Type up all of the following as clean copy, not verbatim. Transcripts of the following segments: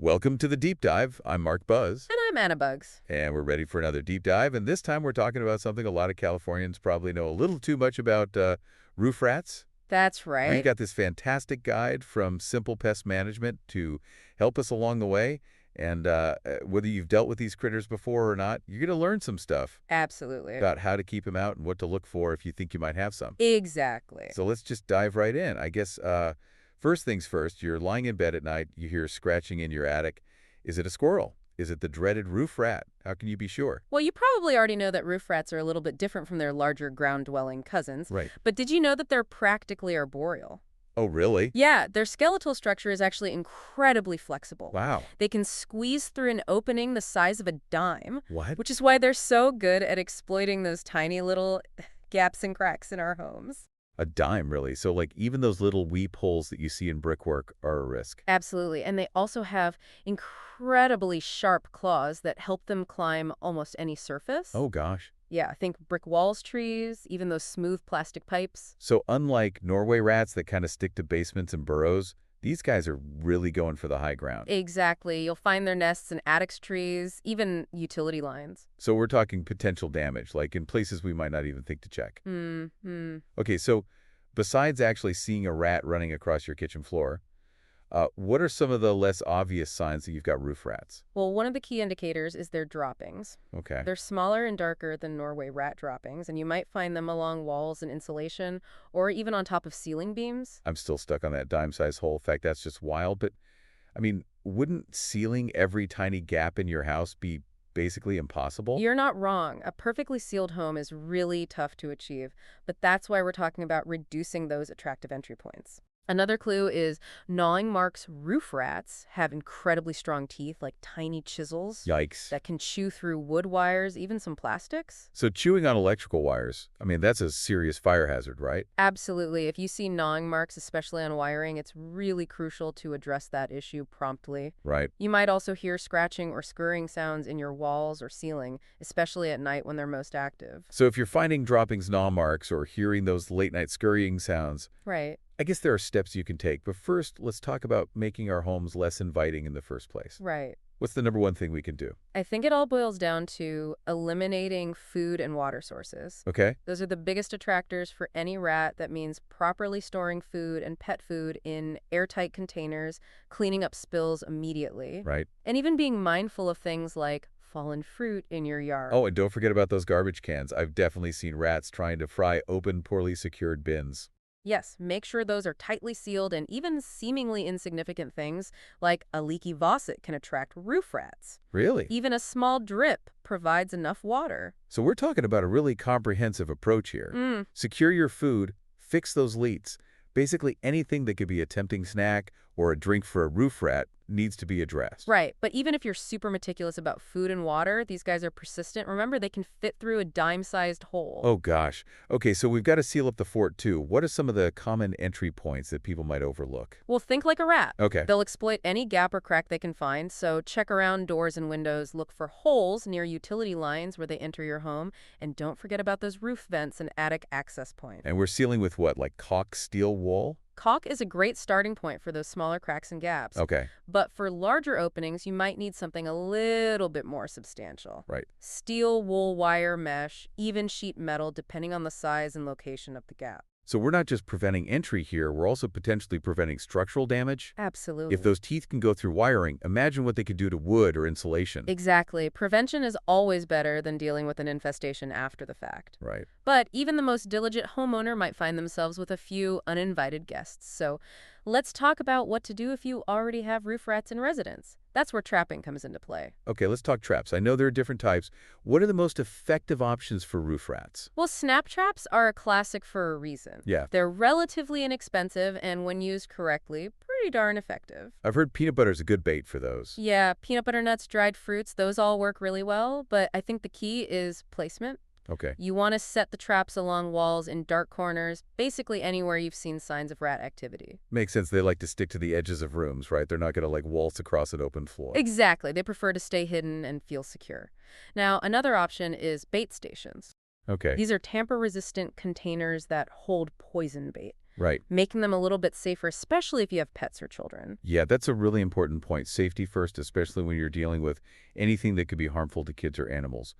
Welcome to the Deep Dive. I'm Mark Buzz, And I'm Anna Bugs. and we're ready for another deep dive. And this time we're talking about something a lot of Californians probably know a little too much about, roof rats. That's We've right. got this fantastic guide from Simple Pest Management to help us along the way. And whether you've dealt with these critters before or not, you're going to learn some stuff Absolutely. about how to keep them out and what to look for if you think you might have some. Exactly. So let's just dive right in. I guess first things first, you're lying in bed at night, you hear scratching in your attic. Is it a squirrel? Is it the dreaded roof rat? How can you be sure? Well, you probably already know that roof rats are a little bit different from their larger ground-dwelling cousins. Right. But did you know that they're practically arboreal? Oh, really? Yeah, their skeletal structure is actually incredibly flexible. Wow. They can squeeze through an opening the size of a dime, What? which is why they're so good at exploiting those tiny little gaps and cracks in our homes. A dime, really. So, like, even those little weep holes that you see in brickwork are a risk. Absolutely. And they also have incredibly sharp claws that help them climb almost any surface. Oh, gosh. Yeah, think brick walls, trees, even those smooth plastic pipes. So, unlike Norway rats that kind of stick to basements and burrows, these guys are really going for the high ground. Exactly. You'll find their nests in attics, trees, even utility lines. So, we're talking potential damage, like in places we might not even think to check. Hmm. Okay, so besides actually seeing a rat running across your kitchen floor, what are some of the less obvious signs that you've got roof rats? Well, one of the key indicators is their droppings. Okay. They're smaller and darker than Norway rat droppings, and you might find them along walls and insulation, or even on top of ceiling beams. I'm still stuck on that dime-sized hole. In fact, that's just wild. But, I mean, wouldn't sealing every tiny gap in your house be basically impossible? You're not wrong. A perfectly sealed home is really tough to achieve, but that's why we're talking about reducing those attractive entry points. Another clue is gnawing marks. Roof rats have incredibly strong teeth, like tiny chisels, Yikes. that can chew through wood wires, even some plastics. So chewing on electrical wires, I mean, that's a serious fire hazard, right? Absolutely. If you see gnawing marks, especially on wiring, it's really crucial to address that issue promptly. Right. You might also hear scratching or scurrying sounds in your walls or ceiling, especially at night when they're most active. So if you're finding droppings, gnaw marks, or hearing those late-night scurrying sounds, Right. I guess there are steps you can take. But first, let's talk about making our homes less inviting in the first place. Right. What's the number one thing we can do? I think it all boils down to eliminating food and water sources. Okay? Those are the biggest attractors for any rat. That means properly storing food and pet food in airtight containers, cleaning up spills immediately, Right. and even being mindful of things like fallen fruit in your yard. Oh, and don't forget about those garbage cans. I've definitely seen rats trying to fry open, poorly secured bins. Yes, make sure those are tightly sealed, and even seemingly insignificant things like a leaky faucet can attract roof rats. Really? Even a small drip provides enough water. So we're talking about a really comprehensive approach here. Secure your food, fix those leaks. Basically anything that could be a tempting snack or a drink for a roof rat needs to be addressed. Right, but even if you're super meticulous about food and water, these guys are persistent. Remember, they can fit through a dime-sized hole. Oh, gosh. Okay, so we've got to seal up the fort, too. What are some of the common entry points that people might overlook? Well, think like a rat. Okay. They'll exploit any gap or crack they can find, so check around doors and windows, look for holes near utility lines where they enter your home, and don't forget about those roof vents and attic access points. And we're sealing with what, like caulk steel wool? Caulk is a great starting point for those smaller cracks and gaps. Okay. But for larger openings, you might need something a little bit more substantial. Right. Steel, wool, wire, mesh, even sheet metal, depending on the size and location of the gap. So we're not just preventing entry here, we're also potentially preventing structural damage. Absolutely. If those teeth can go through wiring, imagine what they could do to wood or insulation. Exactly. Prevention is always better than dealing with an infestation after the fact. Right. But even the most diligent homeowner might find themselves with a few uninvited guests. So let's talk about what to do if you already have roof rats in residence. That's where trapping comes into play. Okay, let's talk traps. I know there are different types. What are the most effective options for roof rats? Well, snap traps are a classic for a reason. Yeah. They're relatively inexpensive and, when used correctly, pretty darn effective. I've heard peanut butter is a good bait for those. Yeah, peanut butter nuts, dried fruits, those all work really well, but I think the key is placement. Okay. You want to set the traps along walls, in dark corners, basically anywhere you've seen signs of rat activity. Makes sense. They like to stick to the edges of rooms, right? They're not going to like waltz across an open floor. Exactly. They prefer to stay hidden and feel secure. Now, another option is bait stations. Okay. These are tamper-resistant containers that hold poison bait. Right. making them a little bit safer, especially if you have pets or children. Yeah, that's a really important point. Safety first, especially when you're dealing with anything that could be harmful to kids or animals.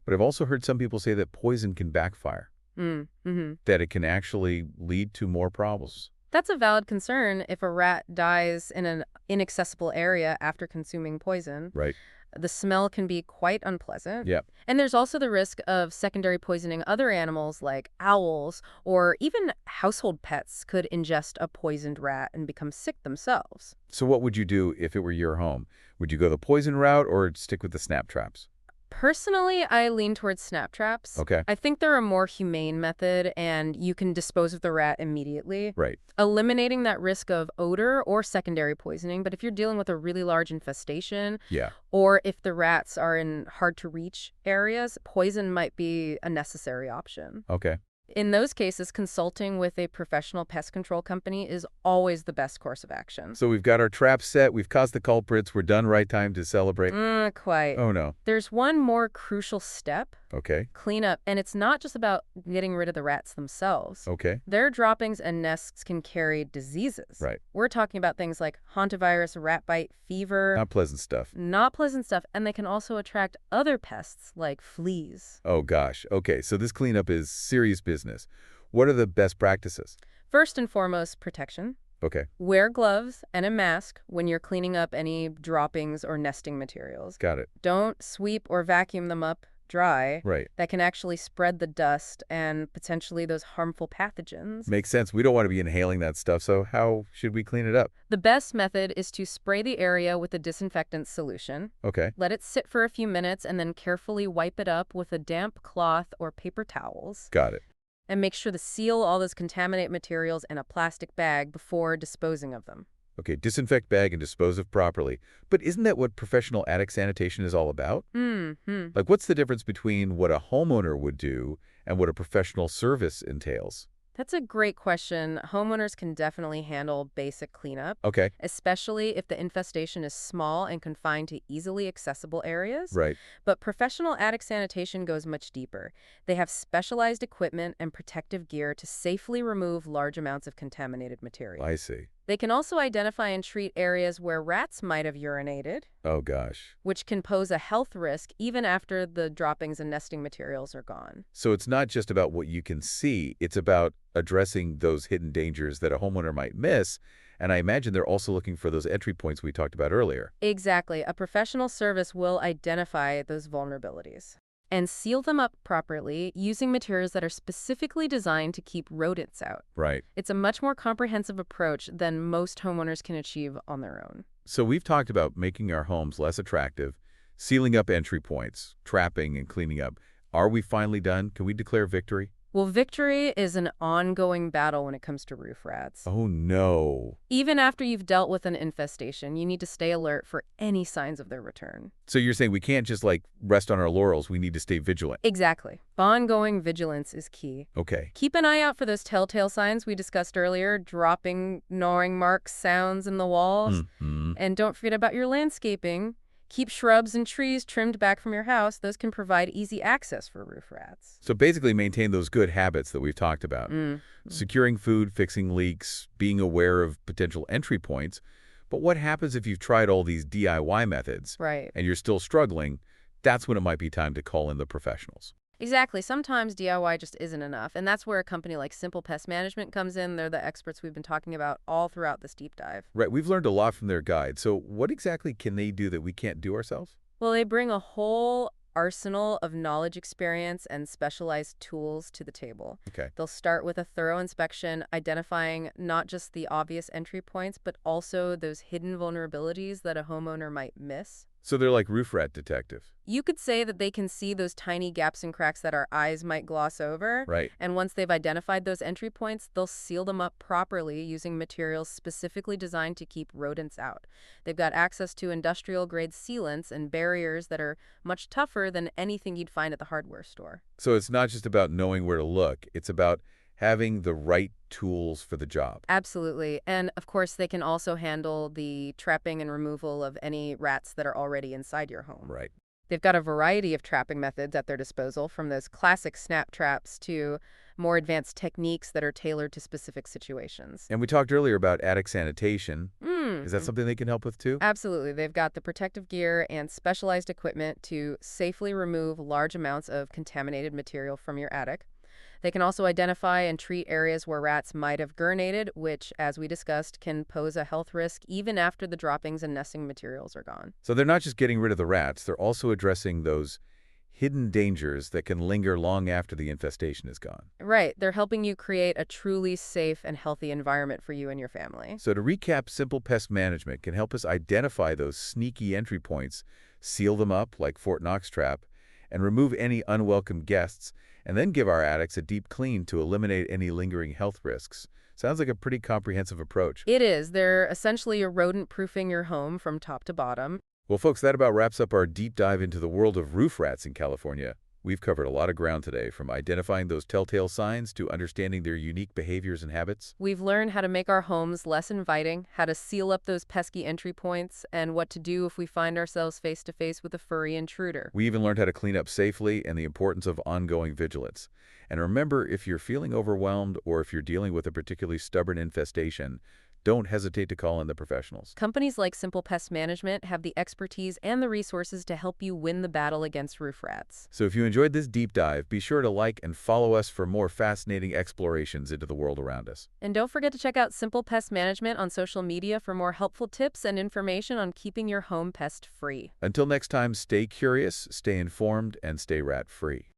But I've also heard some people say that poison can backfire, Mm-hmm. that it can actually lead to more problems. That's a valid concern if a rat dies in an inaccessible area after consuming poison. Right. The smell can be quite unpleasant. Yeah. And there's also the risk of secondary poisoning other animals like owls, or even household pets could ingest a poisoned rat and become sick themselves. So what would you do if it were your home? Would you go the poison route or stick with the snap traps? Personally, I lean towards snap traps. Okay. I think they're a more humane method, and you can dispose of the rat immediately, Right. eliminating that risk of odor or secondary poisoning. But if you're dealing with a really large infestation, Yeah. or if the rats are in hard-to-reach areas, poison might be a necessary option. Okay. In those cases, consulting with a professional pest control company is always the best course of action. So we've got our traps set. We've caused the culprits. We're done. Right time to celebrate. Quite. Oh, no. There's one more crucial step. Okay. Cleanup, and it's not just about getting rid of the rats themselves. Okay. Their droppings and nests can carry diseases. Right. We're talking about things like hantavirus, rat bite, fever. Not pleasant stuff. Not pleasant stuff, and they can also attract other pests like fleas. Oh, gosh. Okay. So this cleanup is serious business. What are the best practices? First and foremost, protection. Okay. Wear gloves and a mask when you're cleaning up any droppings or nesting materials. Got it. Don't sweep or vacuum them up dry. Right. That can actually spread the dust and potentially those harmful pathogens. Makes sense. We don't want to be inhaling that stuff. So how should we clean it up? The best method is to spray the area with a disinfectant solution. Okay. Let it sit for a few minutes and then carefully wipe it up with a damp cloth or paper towels. Got it. And make sure to seal all those contaminated materials in a plastic bag before disposing of them. Okay. Disinfect bag and dispose of properly. But isn't that what professional attic sanitation is all about? Mm-hmm. Like, what's the difference between what a homeowner would do and what a professional service entails? That's a great question. Homeowners can definitely handle basic cleanup, Okay. especially if the infestation is small and confined to easily accessible areas. Right. But professional attic sanitation goes much deeper. They have specialized equipment and protective gear to safely remove large amounts of contaminated material. I see. They can also identify and treat areas where rats might have urinated, Oh, gosh. which can pose a health risk even after the droppings and nesting materials are gone. So it's not just about what you can see. It's about addressing those hidden dangers that a homeowner might miss. And I imagine they're also looking for those entry points we talked about earlier. Exactly. A professional service will identify those vulnerabilities and seal them up properly using materials that are specifically designed to keep rodents out. Right. It's a much more comprehensive approach than most homeowners can achieve on their own. So we've talked about making our homes less attractive, sealing up entry points, trapping and cleaning up. Are we finally done? Can we declare victory? Well, victory is an ongoing battle when it comes to roof rats. Oh, no. Even after you've dealt with an infestation, you need to stay alert for any signs of their return. So you're saying we can't just, like, rest on our laurels. We need to stay vigilant. Exactly. Ongoing vigilance is key. Okay. Keep an eye out for those telltale signs we discussed earlier, dropping, gnawing marks, sounds in the walls. Mm-hmm. And don't forget about your landscaping. Keep shrubs and trees trimmed back from your house. Those can provide easy access for roof rats. So basically maintain those good habits that we've talked about. Mm. Securing food, fixing leaks, being aware of potential entry points. But what happens if you've tried all these DIY methods Right. and you're still struggling? That's when it might be time to call in the professionals. Exactly. Sometimes DIY just isn't enough. And that's where a company like Simple Pest Management comes in. They're the experts we've been talking about all throughout this deep dive. Right, we've learned a lot from their guide. So what exactly can they do that we can't do ourselves? Well, they bring a whole arsenal of knowledge, experience, and specialized tools to the table. Okay. They'll start with a thorough inspection, identifying not just the obvious entry points, but also those hidden vulnerabilities that a homeowner might miss. So they're like roof rat detective. You could say that they can see those tiny gaps and cracks that our eyes might gloss over. Right. And once they've identified those entry points, they'll seal them up properly using materials specifically designed to keep rodents out. They've got access to industrial-grade sealants and barriers that are much tougher than anything you'd find at the hardware store. So it's not just about knowing where to look. It's about having the right tools for the job. Absolutely. And of course, they can also handle the trapping and removal of any rats that are already inside your home. Right. They've got a variety of trapping methods at their disposal, from those classic snap traps to more advanced techniques that are tailored to specific situations. And we talked earlier about attic sanitation. Is that Mm. something they can help with too? Absolutely. They've got the protective gear and specialized equipment to safely remove large amounts of contaminated material from your attic. They can also identify and treat areas where rats might have gurnated, which, as we discussed, can pose a health risk even after the droppings and nesting materials are gone. So they're not just getting rid of the rats, they're also addressing those hidden dangers that can linger long after the infestation is gone. Right. They're helping you create a truly safe and healthy environment for you and your family. So to recap, Simple Pest Management can help us identify those sneaky entry points, seal them up like Fort Knox trap, and remove any unwelcome guests, and then give our attics a deep clean to eliminate any lingering health risks. Sounds like a pretty comprehensive approach. It is. They're essentially a rodent-proofing your home from top to bottom. Well, folks, that about wraps up our deep dive into the world of roof rats in California. We've covered a lot of ground today, from identifying those telltale signs to understanding their unique behaviors and habits. We've learned how to make our homes less inviting, how to seal up those pesky entry points, and what to do if we find ourselves face to face with a furry intruder. We even learned how to clean up safely and the importance of ongoing vigilance. And remember, if you're feeling overwhelmed or if you're dealing with a particularly stubborn infestation, don't hesitate to call in the professionals. Companies like Simple Pest Management have the expertise and the resources to help you win the battle against roof rats. So if you enjoyed this deep dive, be sure to like and follow us for more fascinating explorations into the world around us. And don't forget to check out Simple Pest Management on social media for more helpful tips and information on keeping your home pest-free. Until next time, stay curious, stay informed, and stay rat-free.